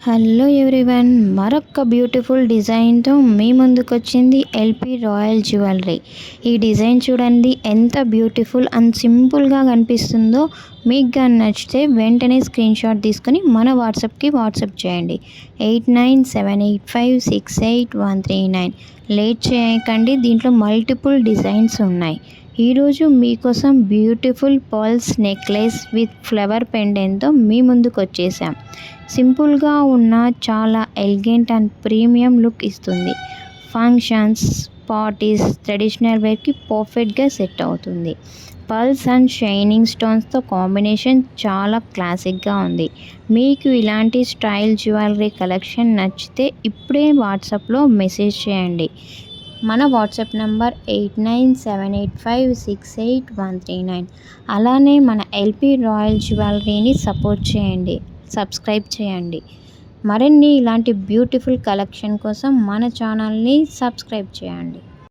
Hello everyone, మరొక beautiful డిజైన్తో మీ ముందుకొచ్చింది ఎల్పి రాయల్ జ్యువెలరీ. ఈ డిజైన్ చూడండి ఎంత బ్యూటిఫుల్ అండ్ సింపుల్గా కనిపిస్తుందో. మీకు కానీ నచ్చితే వెంటనే స్క్రీన్ షాట్ తీసుకొని మన వాట్సాప్ చేయండి. 8978568139. లేట్ చేయకండి, దీంట్లో మల్టిపుల్ డిజైన్స్ ఉన్నాయి. ఈరోజు మీకోసం beautiful pearls necklace with flower పెండెంట్తో మీ ముందుకు వచ్చేసాం. సింపుల్గా ఉన్న చాలా ఎలిగెంట్ అండ్ ప్రీమియం లుక్ ఇస్తుంది. ఫంక్షన్స్, పార్టీస్, ట్రెడిషనల్ వేర్కి పర్ఫెక్ట్గా సెట్ అవుతుంది. పర్ల్స్ అండ్ షైనింగ్ స్టోన్స్తో కాంబినేషన్ చాలా క్లాసిక్గా ఉంది. మీకు ఇలాంటి స్టైల్ జ్యువెలరీ కలెక్షన్ నచ్చితే ఇప్పుడే వాట్సాప్లో మెసేజ్ చేయండి. మన వాట్సాప్ నంబర్ 8978568139. అలానే మన ఎల్పి రాయల్ జ్యువెలరీని సపోర్ట్ చేయండి, సబ్స్క్రైబ్ చేయండి. మరిన్ని ఇలాంటి బ్యూటిఫుల్ కలెక్షన్ కోసం మన ఛానల్ని సబ్స్క్రైబ్ చేయండి.